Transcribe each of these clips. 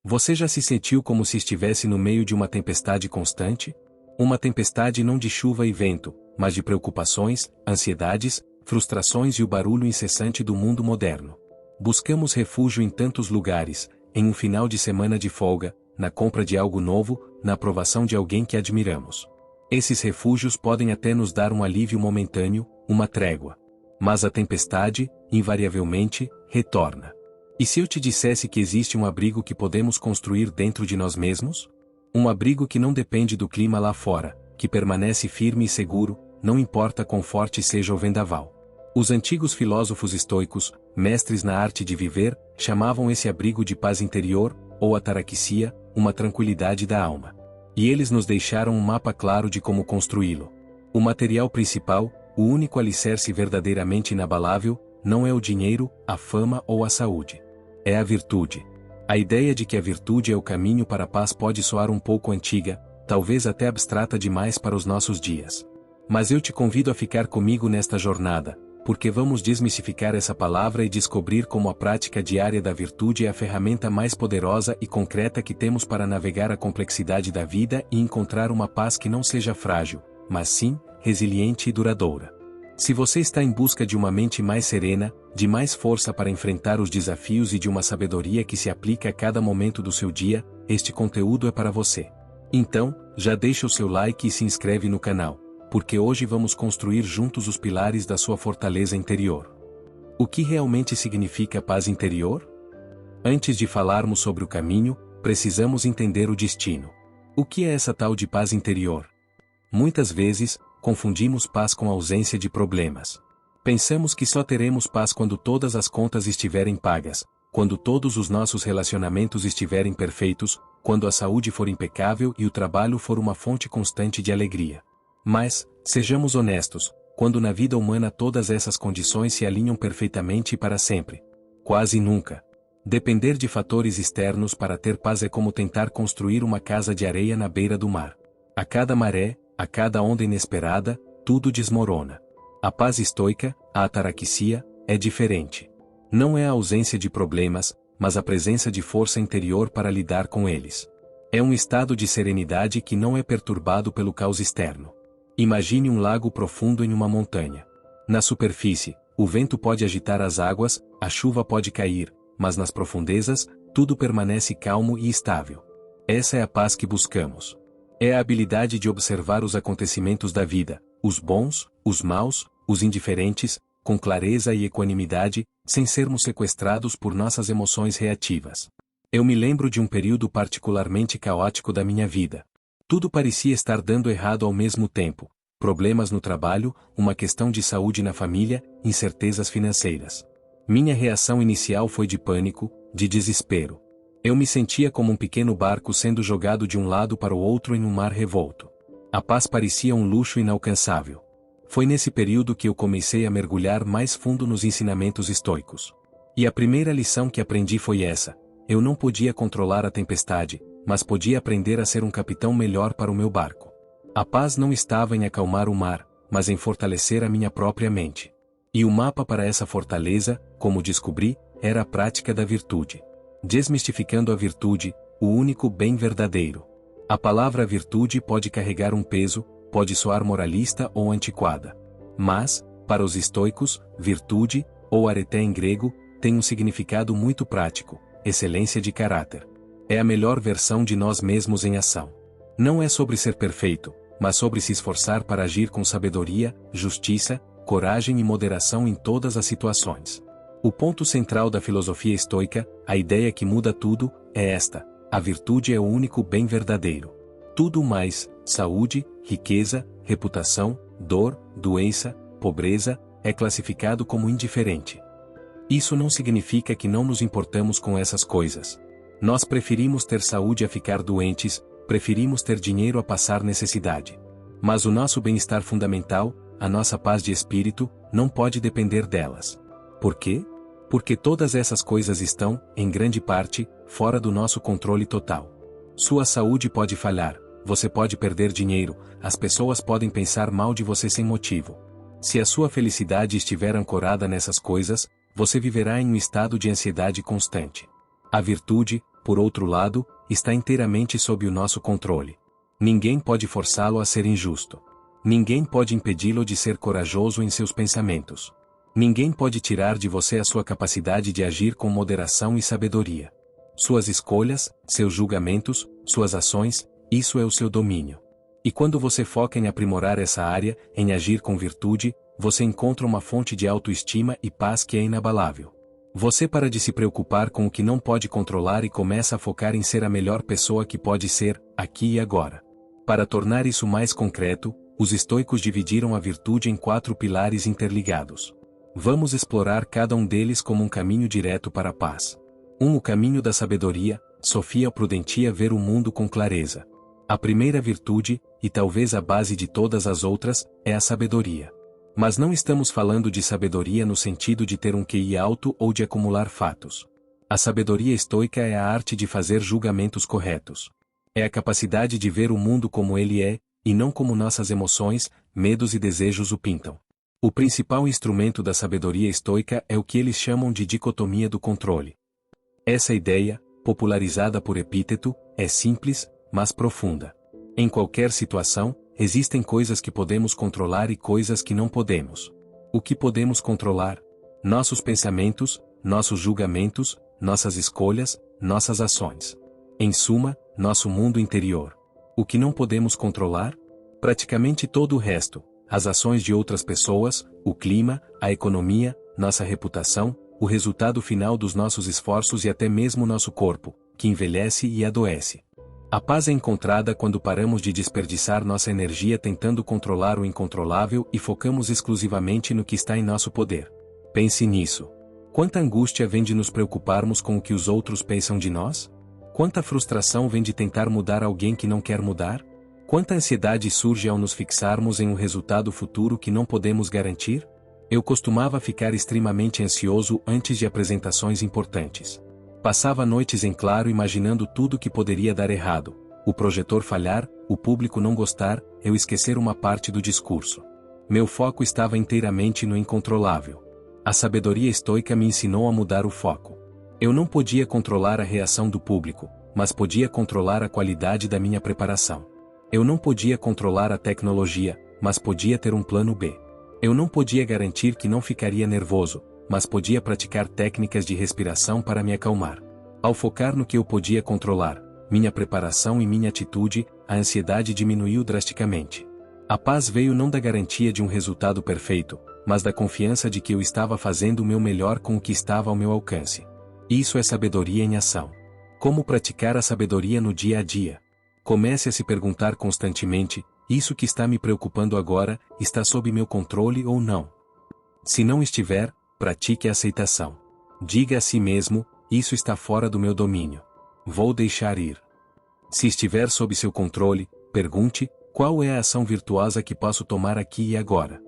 Você já se sentiu como se estivesse no meio de uma tempestade constante? Uma tempestade não de chuva e vento, mas de preocupações, ansiedades, frustrações e o barulho incessante do mundo moderno. Buscamos refúgio em tantos lugares, em um final de semana de folga, na compra de algo novo, na aprovação de alguém que admiramos. Esses refúgios podem até nos dar um alívio momentâneo, uma trégua. Mas a tempestade, invariavelmente, retorna. E se eu te dissesse que existe um abrigo que podemos construir dentro de nós mesmos? Um abrigo que não depende do clima lá fora, que permanece firme e seguro, não importa quão forte seja o vendaval. Os antigos filósofos estoicos, mestres na arte de viver, chamavam esse abrigo de paz interior, ou ataraxia, uma tranquilidade da alma. E eles nos deixaram um mapa claro de como construí-lo. O material principal, o único alicerce verdadeiramente inabalável, não é o dinheiro, a fama ou a saúde. É a virtude. A ideia de que a virtude é o caminho para a paz pode soar um pouco antiga, talvez até abstrata demais para os nossos dias. Mas eu te convido a ficar comigo nesta jornada, porque vamos desmistificar essa palavra e descobrir como a prática diária da virtude é a ferramenta mais poderosa e concreta que temos para navegar a complexidade da vida e encontrar uma paz que não seja frágil, mas sim, resiliente e duradoura. Se você está em busca de uma mente mais serena, de mais força para enfrentar os desafios e de uma sabedoria que se aplica a cada momento do seu dia, este conteúdo é para você. Então, já deixa o seu like e se inscreve no canal, porque hoje vamos construir juntos os pilares da sua fortaleza interior. O que realmente significa paz interior? Antes de falarmos sobre o caminho, precisamos entender o destino. O que é essa tal de paz interior? Muitas vezes, confundimos paz com ausência de problemas. Pensamos que só teremos paz quando todas as contas estiverem pagas, quando todos os nossos relacionamentos estiverem perfeitos, quando a saúde for impecável e o trabalho for uma fonte constante de alegria. Mas, sejamos honestos, quando na vida humana todas essas condições se alinham perfeitamente e para sempre? Quase nunca. Depender de fatores externos para ter paz é como tentar construir uma casa de areia na beira do mar. A cada maré, a cada onda inesperada, tudo desmorona. A paz estoica, a ataraxia, é diferente. Não é a ausência de problemas, mas a presença de força interior para lidar com eles. É um estado de serenidade que não é perturbado pelo caos externo. Imagine um lago profundo em uma montanha. Na superfície, o vento pode agitar as águas, a chuva pode cair, mas nas profundezas, tudo permanece calmo e estável. Essa é a paz que buscamos. É a habilidade de observar os acontecimentos da vida, os bons, os maus, os indiferentes, com clareza e equanimidade, sem sermos sequestrados por nossas emoções reativas. Eu me lembro de um período particularmente caótico da minha vida. Tudo parecia estar dando errado ao mesmo tempo. Problemas no trabalho, uma questão de saúde na família, incertezas financeiras. Minha reação inicial foi de pânico, de desespero. Eu me sentia como um pequeno barco sendo jogado de um lado para o outro em um mar revolto. A paz parecia um luxo inalcançável. Foi nesse período que eu comecei a mergulhar mais fundo nos ensinamentos estoicos. E a primeira lição que aprendi foi essa: eu não podia controlar a tempestade, mas podia aprender a ser um capitão melhor para o meu barco. A paz não estava em acalmar o mar, mas em fortalecer a minha própria mente. E o mapa para essa fortaleza, como descobri, era a prática da virtude. Desmistificando a virtude, o único bem verdadeiro. A palavra virtude pode carregar um peso, pode soar moralista ou antiquada. Mas, para os estoicos, virtude, ou areté em grego, tem um significado muito prático: excelência de caráter. É a melhor versão de nós mesmos em ação. Não é sobre ser perfeito, mas sobre se esforçar para agir com sabedoria, justiça, coragem e moderação em todas as situações. O ponto central da filosofia estoica, a ideia que muda tudo, é esta: a virtude é o único bem verdadeiro. Tudo mais, saúde, riqueza, reputação, dor, doença, pobreza, é classificado como indiferente. Isso não significa que não nos importamos com essas coisas. Nós preferimos ter saúde a ficar doentes, preferimos ter dinheiro a passar necessidade. Mas o nosso bem-estar fundamental, a nossa paz de espírito, não pode depender delas. Por quê? Porque todas essas coisas estão, em grande parte, fora do nosso controle total. Sua saúde pode falhar, você pode perder dinheiro, as pessoas podem pensar mal de você sem motivo. Se a sua felicidade estiver ancorada nessas coisas, você viverá em um estado de ansiedade constante. A virtude, por outro lado, está inteiramente sob o nosso controle. Ninguém pode forçá-lo a ser injusto. Ninguém pode impedi-lo de ser corajoso em seus pensamentos. Ninguém pode tirar de você a sua capacidade de agir com moderação e sabedoria. Suas escolhas, seus julgamentos, suas ações, isso é o seu domínio. E quando você foca em aprimorar essa área, em agir com virtude, você encontra uma fonte de autoestima e paz que é inabalável. Você para de se preocupar com o que não pode controlar e começa a focar em ser a melhor pessoa que pode ser, aqui e agora. Para tornar isso mais concreto, os estoicos dividiram a virtude em 4 pilares interligados. Vamos explorar cada um deles como um caminho direto para a paz. 1. O caminho da sabedoria. Sofia prudentia ver o mundo com clareza. A primeira virtude, e talvez a base de todas as outras, é a sabedoria. Mas não estamos falando de sabedoria no sentido de ter um QI alto ou de acumular fatos. A sabedoria estoica é a arte de fazer julgamentos corretos. É a capacidade de ver o mundo como ele é, e não como nossas emoções, medos e desejos o pintam. O principal instrumento da sabedoria estoica é o que eles chamam de dicotomia do controle. Essa ideia, popularizada por Epíteto, é simples, mas profunda. Em qualquer situação, existem coisas que podemos controlar e coisas que não podemos. O que podemos controlar? Nossos pensamentos, nossos julgamentos, nossas escolhas, nossas ações. Em suma, nosso mundo interior. O que não podemos controlar? Praticamente todo o resto. As ações de outras pessoas, o clima, a economia, nossa reputação, o resultado final dos nossos esforços e até mesmo nosso corpo, que envelhece e adoece. A paz é encontrada quando paramos de desperdiçar nossa energia tentando controlar o incontrolável e focamos exclusivamente no que está em nosso poder. Pense nisso. Quanta angústia vem de nos preocuparmos com o que os outros pensam de nós? Quanta frustração vem de tentar mudar alguém que não quer mudar? Quanta ansiedade surge ao nos fixarmos em um resultado futuro que não podemos garantir? Eu costumava ficar extremamente ansioso antes de apresentações importantes. Passava noites em claro imaginando tudo que poderia dar errado, o projetor falhar, o público não gostar, eu esquecer uma parte do discurso. Meu foco estava inteiramente no incontrolável. A sabedoria estoica me ensinou a mudar o foco. Eu não podia controlar a reação do público, mas podia controlar a qualidade da minha preparação. Eu não podia controlar a tecnologia, mas podia ter um plano B. Eu não podia garantir que não ficaria nervoso, mas podia praticar técnicas de respiração para me acalmar. Ao focar no que eu podia controlar, minha preparação e minha atitude, a ansiedade diminuiu drasticamente. A paz veio não da garantia de um resultado perfeito, mas da confiança de que eu estava fazendo o meu melhor com o que estava ao meu alcance. Isso é sabedoria em ação. Como praticar a sabedoria no dia a dia? Comece a se perguntar constantemente: isso que está me preocupando agora, está sob meu controle ou não? Se não estiver, pratique a aceitação. Diga a si mesmo: isso está fora do meu domínio. Vou deixar ir. Se estiver sob seu controle, pergunte: qual é a ação virtuosa que posso tomar aqui e agora?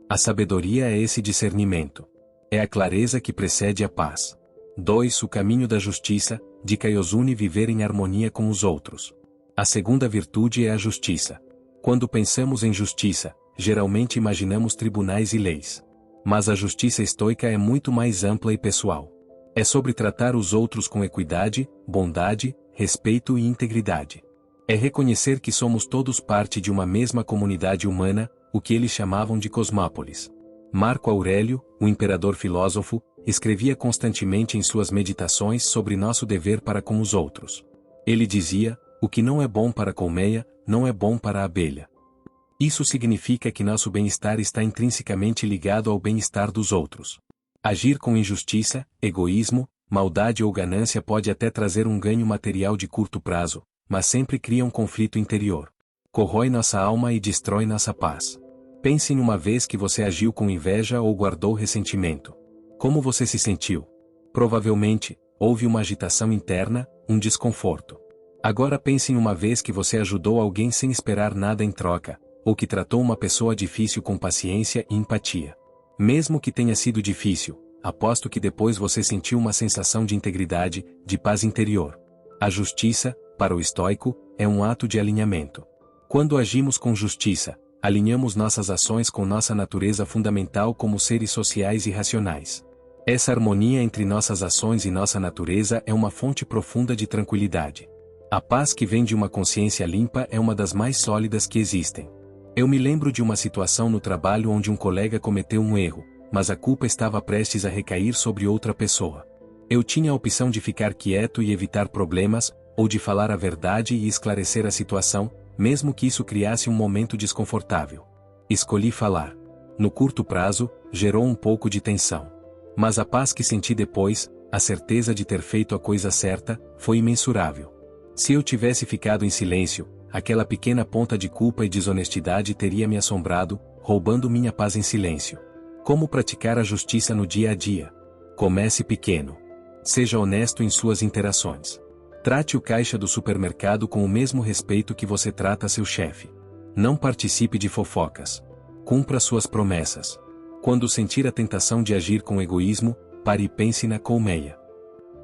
A sabedoria é esse discernimento. É a clareza que precede a paz. 2. O caminho da justiça, de Kaiosune viver em harmonia com os outros. A segunda virtude é a justiça. Quando pensamos em justiça, geralmente imaginamos tribunais e leis. Mas a justiça estoica é muito mais ampla e pessoal. É sobre tratar os outros com equidade, bondade, respeito e integridade. É reconhecer que somos todos parte de uma mesma comunidade humana, o que eles chamavam de cosmópolis. Marco Aurélio, o imperador filósofo, escrevia constantemente em suas meditações sobre nosso dever para com os outros. Ele dizia: o que não é bom para a colmeia, não é bom para a abelha. Isso significa que nosso bem-estar está intrinsecamente ligado ao bem-estar dos outros. Agir com injustiça, egoísmo, maldade ou ganância pode até trazer um ganho material de curto prazo, mas sempre cria um conflito interior. Corrói nossa alma e destrói nossa paz. Pense em uma vez que você agiu com inveja ou guardou ressentimento. Como você se sentiu? Provavelmente, houve uma agitação interna, um desconforto. Agora pense em uma vez que você ajudou alguém sem esperar nada em troca, ou que tratou uma pessoa difícil com paciência e empatia. Mesmo que tenha sido difícil, aposto que depois você sentiu uma sensação de integridade, de paz interior. A justiça, para o estoico, é um ato de alinhamento. Quando agimos com justiça, alinhamos nossas ações com nossa natureza fundamental como seres sociais e racionais. Essa harmonia entre nossas ações e nossa natureza é uma fonte profunda de tranquilidade. A paz que vem de uma consciência limpa é uma das mais sólidas que existem. Eu me lembro de uma situação no trabalho onde um colega cometeu um erro, mas a culpa estava prestes a recair sobre outra pessoa. Eu tinha a opção de ficar quieto e evitar problemas, ou de falar a verdade e esclarecer a situação, mesmo que isso criasse um momento desconfortável. Escolhi falar. No curto prazo, gerou um pouco de tensão. Mas a paz que senti depois, a certeza de ter feito a coisa certa, foi imensurável. Se eu tivesse ficado em silêncio, aquela pequena ponta de culpa e desonestidade teria me assombrado, roubando minha paz em silêncio. Como praticar a justiça no dia a dia? Comece pequeno. Seja honesto em suas interações. Trate o caixa do supermercado com o mesmo respeito que você trata seu chefe. Não participe de fofocas. Cumpra suas promessas. Quando sentir a tentação de agir com egoísmo, pare e pense na colmeia.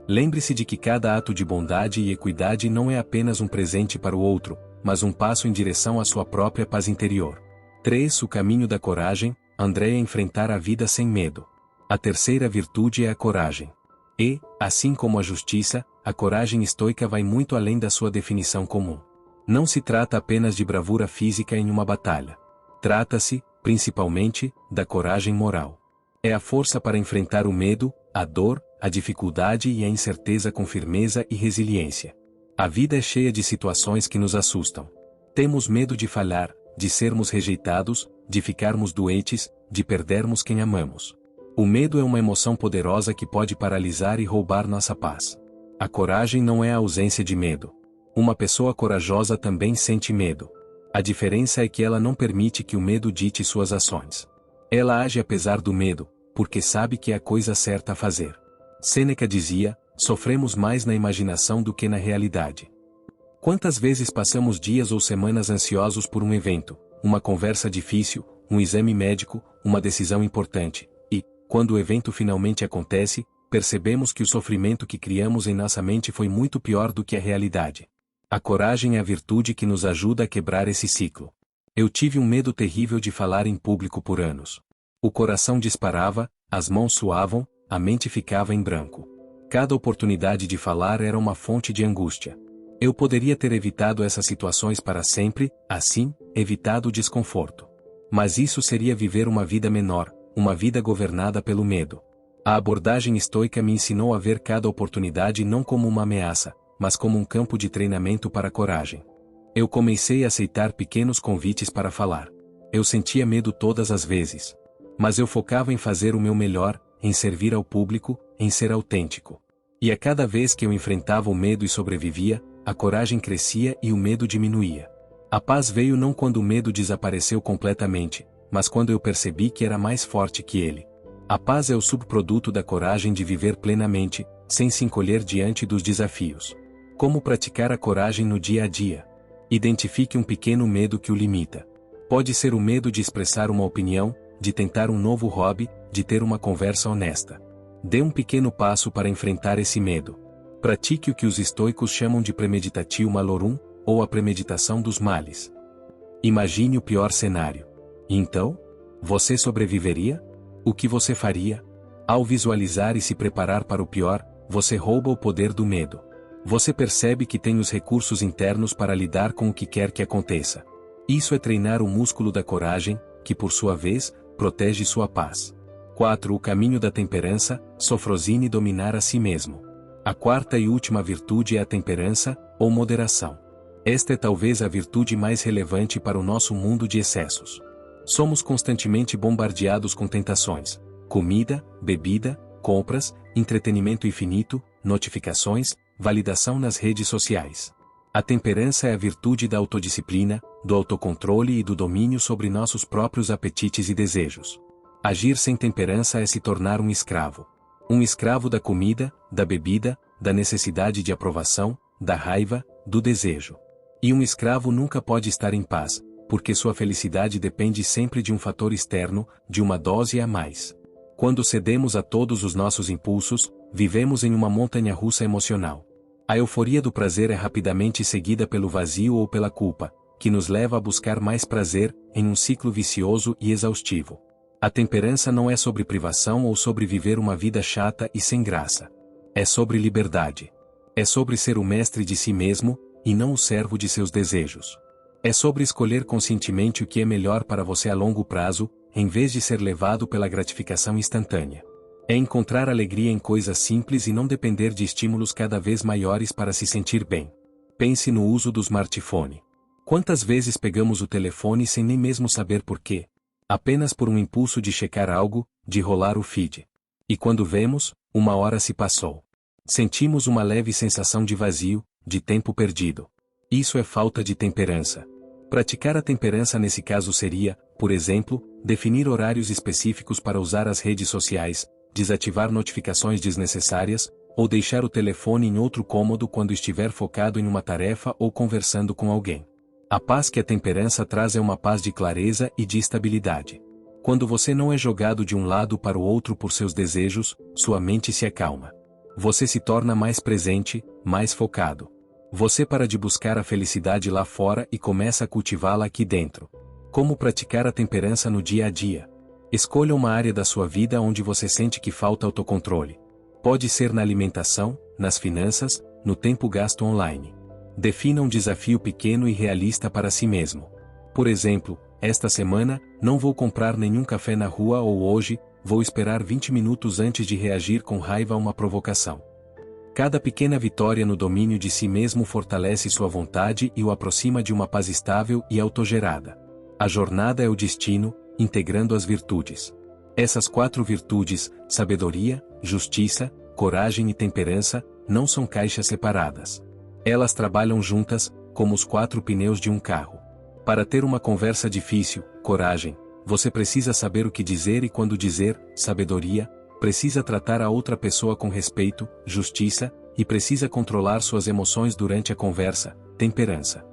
Lembre-se de que cada ato de bondade e equidade não é apenas um presente para o outro, mas um passo em direção à sua própria paz interior. 3. O caminho da coragem. André enfrentar a vida sem medo. A terceira virtude é a coragem. E, assim como a justiça, a coragem estoica vai muito além da sua definição comum. Não se trata apenas de bravura física em uma batalha. Trata-se, principalmente, da coragem moral. É a força para enfrentar o medo, a dor, a dificuldade e a incerteza com firmeza e resiliência. A vida é cheia de situações que nos assustam. Temos medo de falhar, de sermos rejeitados, de ficarmos doentes, de perdermos quem amamos. O medo é uma emoção poderosa que pode paralisar e roubar nossa paz. A coragem não é a ausência de medo. Uma pessoa corajosa também sente medo. A diferença é que ela não permite que o medo dite suas ações. Ela age apesar do medo, porque sabe que é a coisa certa a fazer. Sêneca dizia: sofremos mais na imaginação do que na realidade. Quantas vezes passamos dias ou semanas ansiosos por um evento, uma conversa difícil, um exame médico, uma decisão importante, e, quando o evento finalmente acontece, percebemos que o sofrimento que criamos em nossa mente foi muito pior do que a realidade. A coragem é a virtude que nos ajuda a quebrar esse ciclo. Eu tive um medo terrível de falar em público por anos. O coração disparava, as mãos suavam, a mente ficava em branco. Cada oportunidade de falar era uma fonte de angústia. Eu poderia ter evitado essas situações para sempre, assim, evitado o desconforto. Mas isso seria viver uma vida menor, uma vida governada pelo medo. A abordagem estoica me ensinou a ver cada oportunidade não como uma ameaça, mas como um campo de treinamento para a coragem. Eu comecei a aceitar pequenos convites para falar. Eu sentia medo todas as vezes. Mas eu focava em fazer o meu melhor, em servir ao público, em ser autêntico. E a cada vez que eu enfrentava o medo e sobrevivia, a coragem crescia e o medo diminuía. A paz veio não quando o medo desapareceu completamente, mas quando eu percebi que era mais forte que ele. A paz é o subproduto da coragem de viver plenamente, sem se encolher diante dos desafios. Como praticar a coragem no dia a dia? Identifique um pequeno medo que o limita. Pode ser o medo de expressar uma opinião, de tentar um novo hobby, de ter uma conversa honesta. Dê um pequeno passo para enfrentar esse medo. Pratique o que os estoicos chamam de premeditatio malorum, ou a premeditação dos males. Imagine o pior cenário. E então? Você sobreviveria? O que você faria? Ao visualizar e se preparar para o pior, você rouba o poder do medo. Você percebe que tem os recursos internos para lidar com o que quer que aconteça. Isso é treinar o músculo da coragem, que por sua vez, protege sua paz. 4. O caminho da temperança. Sofrosine dominar a si mesmo. A quarta e última virtude é a temperança, ou moderação. Esta é talvez a virtude mais relevante para o nosso mundo de excessos. Somos constantemente bombardeados com tentações: comida, bebida, compras, entretenimento infinito, notificações, validação nas redes sociais. A temperança é a virtude da autodisciplina, do autocontrole e do domínio sobre nossos próprios apetites e desejos. Agir sem temperança é se tornar um escravo. Um escravo da comida, da bebida, da necessidade de aprovação, da raiva, do desejo. E um escravo nunca pode estar em paz, porque sua felicidade depende sempre de um fator externo, de uma dose a mais. Quando cedemos a todos os nossos impulsos, vivemos em uma montanha-russa emocional. A euforia do prazer é rapidamente seguida pelo vazio ou pela culpa, que nos leva a buscar mais prazer, em um ciclo vicioso e exaustivo. A temperança não é sobre privação ou sobre viver uma vida chata e sem graça. É sobre liberdade. É sobre ser o mestre de si mesmo, e não o servo de seus desejos. É sobre escolher conscientemente o que é melhor para você a longo prazo, em vez de ser levado pela gratificação instantânea. É encontrar alegria em coisas simples e não depender de estímulos cada vez maiores para se sentir bem. Pense no uso do smartphone. Quantas vezes pegamos o telefone sem nem mesmo saber por quê? Apenas por um impulso de checar algo, de rolar o feed. E quando vemos, 1 hora se passou. Sentimos uma leve sensação de vazio, de tempo perdido. Isso é falta de temperança. Praticar a temperança nesse caso seria, por exemplo, definir horários específicos para usar as redes sociais, desativar notificações desnecessárias, ou deixar o telefone em outro cômodo quando estiver focado em uma tarefa ou conversando com alguém. A paz que a temperança traz é uma paz de clareza e de estabilidade. Quando você não é jogado de um lado para o outro por seus desejos, sua mente se acalma. Você se torna mais presente, mais focado. Você para de buscar a felicidade lá fora e começa a cultivá-la aqui dentro. Como praticar a temperança no dia a dia? Escolha uma área da sua vida onde você sente que falta autocontrole. Pode ser na alimentação, nas finanças, no tempo gasto online. Defina um desafio pequeno e realista para si mesmo. Por exemplo, esta semana, não vou comprar nenhum café na rua ou hoje, vou esperar 20 minutos antes de reagir com raiva a uma provocação. Cada pequena vitória no domínio de si mesmo fortalece sua vontade e o aproxima de uma paz estável e autogerada. A jornada é o destino, integrando as virtudes. Essas 4 virtudes, sabedoria, justiça, coragem e temperança, não são caixas separadas. Elas trabalham juntas, como os 4 pneus de um carro. Para ter uma conversa difícil, coragem, você precisa saber o que dizer e quando dizer, sabedoria, precisa tratar a outra pessoa com respeito, justiça, e precisa controlar suas emoções durante a conversa, temperança.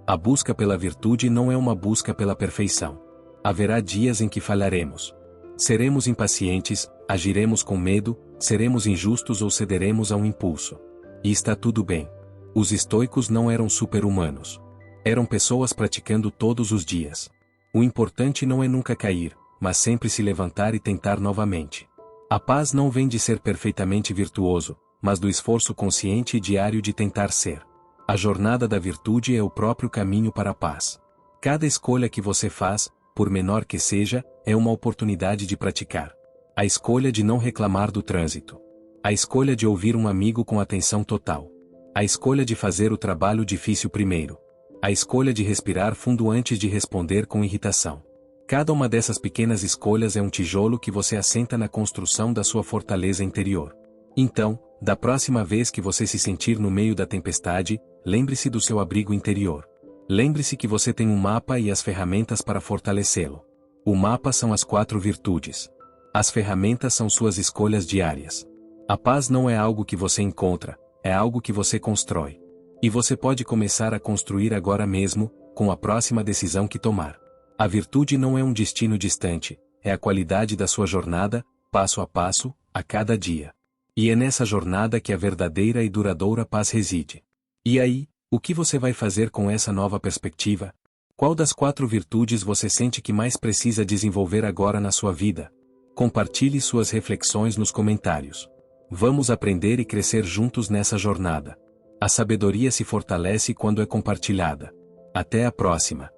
A busca pela virtude não é uma busca pela perfeição. Haverá dias em que falharemos. Seremos impacientes, agiremos com medo, seremos injustos ou cederemos a um impulso. E está tudo bem. Os estoicos não eram super-humanos. Eram pessoas praticando todos os dias. O importante não é nunca cair, mas sempre se levantar e tentar novamente. A paz não vem de ser perfeitamente virtuoso, mas do esforço consciente e diário de tentar ser. A jornada da virtude é o próprio caminho para a paz. Cada escolha que você faz, por menor que seja, é uma oportunidade de praticar. A escolha de não reclamar do trânsito. A escolha de ouvir um amigo com atenção total. A escolha de fazer o trabalho difícil primeiro. A escolha de respirar fundo antes de responder com irritação. Cada uma dessas pequenas escolhas é um tijolo que você assenta na construção da sua fortaleza interior. Então, da próxima vez que você se sentir no meio da tempestade, lembre-se do seu abrigo interior. Lembre-se que você tem um mapa e as ferramentas para fortalecê-lo. O mapa são as 4 virtudes. As ferramentas são suas escolhas diárias. A paz não é algo que você encontra, é algo que você constrói. E você pode começar a construir agora mesmo, com a próxima decisão que tomar. A virtude não é um destino distante, é a qualidade da sua jornada, passo a passo, a cada dia. E é nessa jornada que a verdadeira e duradoura paz reside. E aí, o que você vai fazer com essa nova perspectiva? Qual das 4 virtudes você sente que mais precisa desenvolver agora na sua vida? Compartilhe suas reflexões nos comentários. Vamos aprender e crescer juntos nessa jornada. A sabedoria se fortalece quando é compartilhada. Até a próxima!